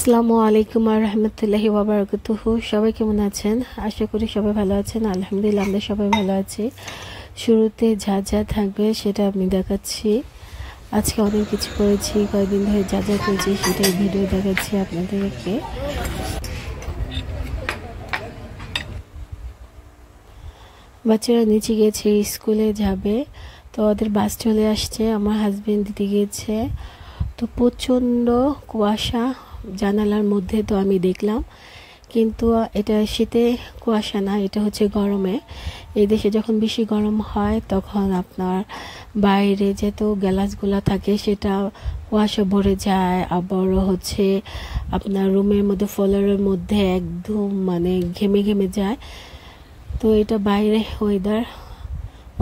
আসসালামু আলাইকুম ওয়া রাহমাতুল্লাহি ওয়া বারাকাতুহু। সবাই কেমন আছেন? আশা করি সবাই ভালো আছেন। আলহামদুলিল্লাহ আমরা সবাই ভালো আছি। শুরুতে যা যা থাকবে সেটা আমি দেখাচ্ছি। আজকে অনেক কিছু করেছি, কয়েকদিন ধরে যা যা করেছি সেটাই ভিডিও দেখাচ্ছি আপনাদেরকে। বাচ্চারা নিচে গেছে, স্কুলে যাবে, তো ওদের বাস চলে আসছে। আমার হাজবেন্ড দিতে গিয়েছে, তো প্রচণ্ড কুয়াশা জানালার মধ্যে, তো আমি দেখলাম। কিন্তু এটা শীতে কুয়াশা না, এটা হচ্ছে গরমে। এই দেশে যখন বেশি গরম হয় তখন আপনার বাইরে যেত গ্যালাসগুলো থাকে সেটা কুয়াশা ভরে যায়, আবার হচ্ছে আপনার রুমের মধ্যে ফ্লোরের মধ্যে একদম মানে ঘেমে ঘেমে যায়। তো এটা বাইরে ওয়েদার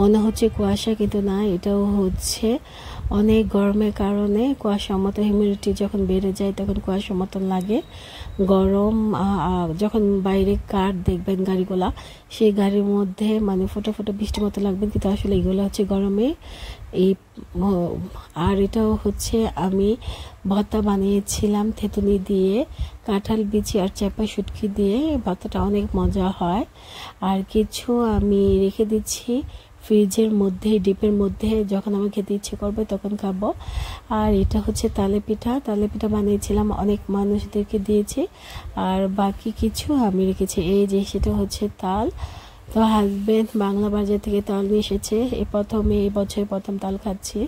মনে হচ্ছে কুয়াশা, কিন্তু না, এটাও হচ্ছে অনেক গরমের কারণে কুয়াশার মতো হিউমিডিটি যখন বেড়ে যায় তখন কুয়াশার মতন লাগে গরম। যখন বাইরে কার দেখবেন গাড়িগুলা, সেই গাড়ির মধ্যে মানে ফোটা ফোটা বৃষ্টির মতো লাগবেন, কিন্তু আসলে এগুলো হচ্ছে গরমে এই। আর এটাও হচ্ছে আমি ভর্তা বানিয়েছিলাম থেতুনি দিয়ে, কাঁঠাল বিচি আর চাপা শুটকি দিয়ে। ভর্তাটা অনেক মজা হয়। আর কিছু আমি রেখে দিচ্ছি ফ্রিজের মধ্যে, ডিপের মধ্যে, যখন আমার খেতে ইচ্ছে করবে তখন খাবো। আর এটা হচ্ছে তালে পিঠা বানিয়েছিলাম, অনেক মানুষদেরকে দিয়েছি। আর বাকি কিছু আমি রেখেছি। এই যে সেটা হচ্ছে তাল। তো হাজবেন্ড বাংলা বাজার থেকে তাল নিয়ে এসেছে, এই বছর প্রথম তাল খাচ্ছি,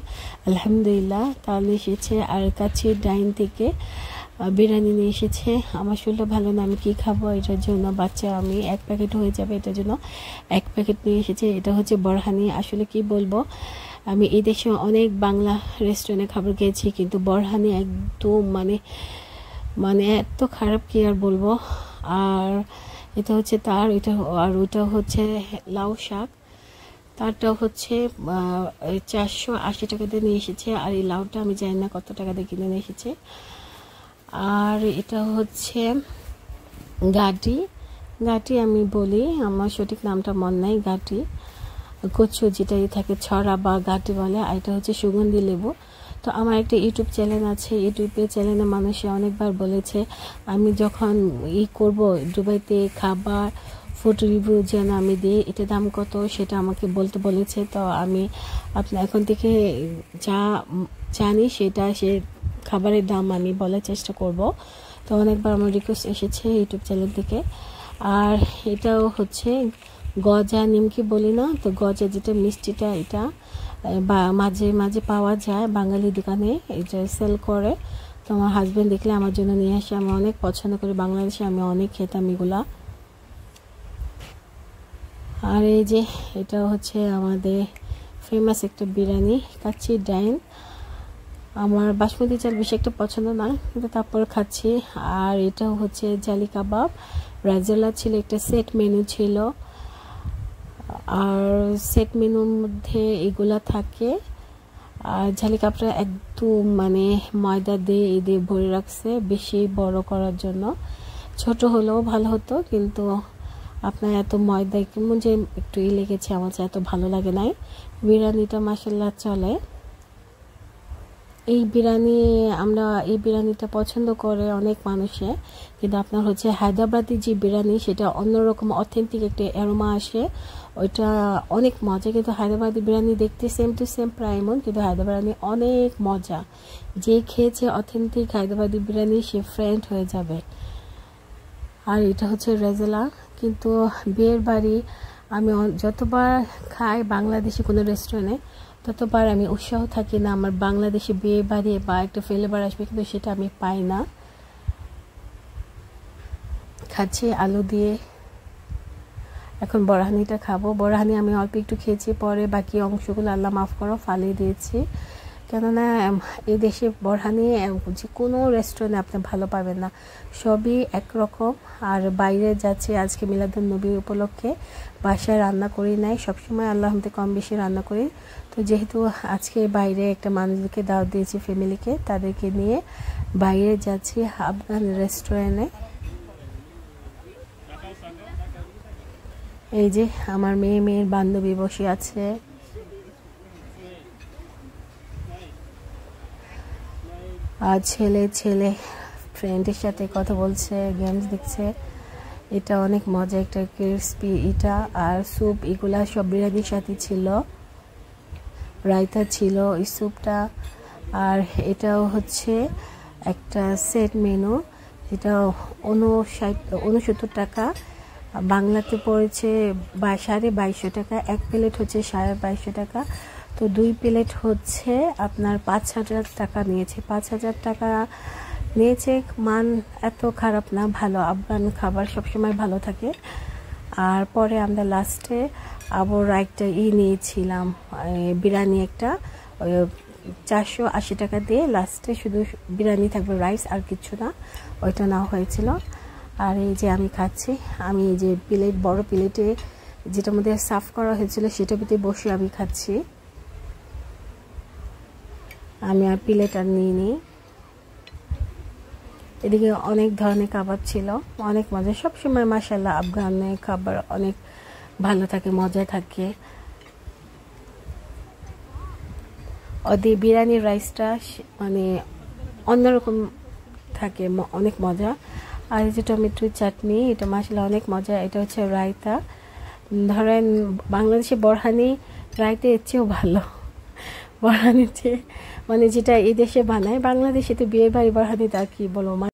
আলহামদুলিল্লাহ। তাল নিয়ে এসেছে। আর কাছে ডাইন থেকে বিরিয়ানি নিয়ে এসেছে। আমার শরীরটা ভালো না, আমি কি খাবো, এটার জন্য বাচ্চা আমি এক প্যাকেট হয়ে যাবে, এটার জন্য এক প্যাকেট নিয়ে এসেছে। এটা হচ্ছে বরহানি। আসলে কি বলবো, আমি এই দেশে অনেক বাংলা রেস্টুরেন্টে খাবার খেয়েছি, কিন্তু বরহানি একদম মানে এত খারাপ, কি আর বলবো। আর এটা হচ্ছে তার ওইটা, আর ওইটা হচ্ছে লাউ শাক। তারটাও হচ্ছে 480 টাকা দিয়ে নিয়ে এসেছে। আর এই লাউটা আমি জানি না কত টাকা দিয়ে কিনে নিয়ে এসেছে। আর এটা হচ্ছে গাটি আমি বলি, আমার সঠিক নামটা মনে নাই। গাটি কচু যেটাই থাকে, ছড়া বা গাটি বলে। আর এটা হচ্ছে সুগন্ধি লেবু। তো আমার একটা ইউটিউব চ্যানেল আছে, ইউটিউবে চ্যানেলে মানুষে অনেকবার বলেছে আমি যখন করব দুবাইতে খাবার ফুড রিভিউ যেন আমি দিই, এটা দাম কত সেটা আমাকে বলতে বলেছে। তো আমি আপনার এখন থেকে যা জানি সেটা সে খাবারের দাম আমি বলার চেষ্টা করব। তো অনেকবার আমার রিকোয়েস্ট এসেছে ইউটিউব চ্যানেল থেকে। আর এটাও হচ্ছে গজা নিমকি বলি না, তো গজা যেটা মিষ্টিটা, এটা মাঝে মাঝে পাওয়া যায় বাঙালি দোকানে, এটা সেল করে। তো আমার হাজবেন্ড দেখলে আমার জন্য নিয়ে আসে, আমি অনেক পছন্দ করি, বাংলাদেশে আমি অনেক খেতাম এগুলা। আর এই যে এটা হচ্ছে আমাদের ফেমাস একটা বিরিয়ানি, কাচ্চি ডাইন। আমার বাসমতি চাল বেশি একটা পছন্দ না, কিন্তু তারপর খাচ্ছি। আর এটাও হচ্ছে জালি কাবাব, রাজেলা ছিল, একটা সেট মেনু ছিল। আর সেট মেনুর মধ্যে এগুলা থাকে। আর জালি কাবাবটা একদম মানে ময়দা দিয়ে ভরে রাখছে বেশি বড় করার জন্য। ছোট হলেও ভালো হতো, কিন্তু আপনার এত ময়দা কেমন যে একটু লেগেছে, আমার এত ভালো লাগে নাই। বিরিয়ানিটা মাশাআল্লাহ চলে। এই বিরিয়ানিটা পছন্দ করে অনেক মানুষে, কিন্তু আপনার হচ্ছে হায়দ্রাবাদি যে বিরিয়ানি সেটা অন্যরকম অথেন্টিক একটা অ্যারোমা আসে, ওইটা অনেক মজা। কিন্তু হায়দ্রাবাদি বিরিয়ানি দেখতে সেম টু সেম প্রায় এমন, কিন্তু হায়দ্রাবাদি অনেক মজা। যে খেয়েছে অথেন্টিক হায়দ্রাবাদি বিরিয়ানি সে ফ্রেন্ড হয়ে যাবে। আর এটা হচ্ছে রেজালা। কিন্তু বিয়ের বাড়ি আমি যতবার খাই বাংলাদেশি কোনো রেস্টুরেন্টে, ততবার আমি উৎসাহ থাকি না আমার বাংলাদেশি বিয়ে বাড়ি বা একটা ফ্লেভার আসবে, কিন্তু সেটা আমি পাই না। খাচ্ছি আলু দিয়ে। এখন বরহানিটা খাবো। বরহানি আমি অল্প একটু খেয়েছি, পরে বাকি অংশগুলো আল্লাহ মাফ করো ফালিয়ে দিয়েছি, কেননা এই দেশে বরহানি যে কোনো রেস্টুরেন্টে আপনি ভালো পাবেন না, সবই একরকম। আর বাইরে যাচ্ছি আজকে মিলাদুন নবী উপলক্ষে, বাসায় রান্না করি নাই, সবসময় আল্লাহমতে কম বেশি রান্না করি। তো যেহেতু আজকে বাইরে একটা মানুষকে দাওয়াত দিয়েছি, ফ্যামিলিকে, তাদেরকে নিয়ে বাইরে যাচ্ছি আফগান রেস্টুরেন্টে। এই যে আমার মেয়ের বান্ধবী বসে আছে। আর ছেলে ফ্রেন্ডের সাথে কথা বলছে, গেমস দেখছে। এটা অনেক মজা, একটা ক্রিসপি এটা। আর স্যুপ এগুলা সব বিরিয়ানির সাথে ছিল, রায়তা ছিল এই স্যুপটা। আর এটাও হচ্ছে একটা সেট মেনু, যেটা 69 টাকা, বাংলাতে পড়েছে 2250 টাকা। এক প্লেট হচ্ছে 2250 টাকা। তো 2 প্লেট হচ্ছে আপনার 5000 টাকা নিয়েছে। 5000 টাকা নিয়েছে। মান এত খারাপ না, ভালো। আফগান খাবার সবসময় ভালো থাকে। আর পরে আমরা লাস্টে আবার একটা নিয়েছিলাম, বিরিয়ানি একটা, 480 টাকা দিয়ে। লাস্টে শুধু বিরিয়ানি থাকবে, রাইস আর কিছু না, ওইটা নেওয়া হয়েছিল। আর এই যে আমি খাচ্ছি, আমি এই যে প্লেট, বড় প্লেটে যেটার মধ্যে সার্ভ করা হয়েছিল সেটার ভিতরে বসে আমি খাচ্ছি। আমি আর প্লেট আর নিইনি। এদিকে অনেক ধরনের কাবাব ছিল, অনেক মজা। সবসময় মাশাআল্লাহ আফগানের খাবার অনেক ভালো থাকে, মজা থাকে। ওদের বিরিয়ানির রাইসটা মানে অন্যরকম থাকে, অনেক মজা। আর এই যে টমেটোর চাটনি, এটা মাশাআল্লাহ অনেক মজা। এটা হচ্ছে রায়তা। ধরেন বাংলাদেশে বরহানি রায়তা এর চেয়েও ভালো। বরহানির চেয়ে মানে যেটা এই দেশে বানায়, বাংলাদেশে তো বিয়ে বাড়ি বরহানি, তা কি বলবো।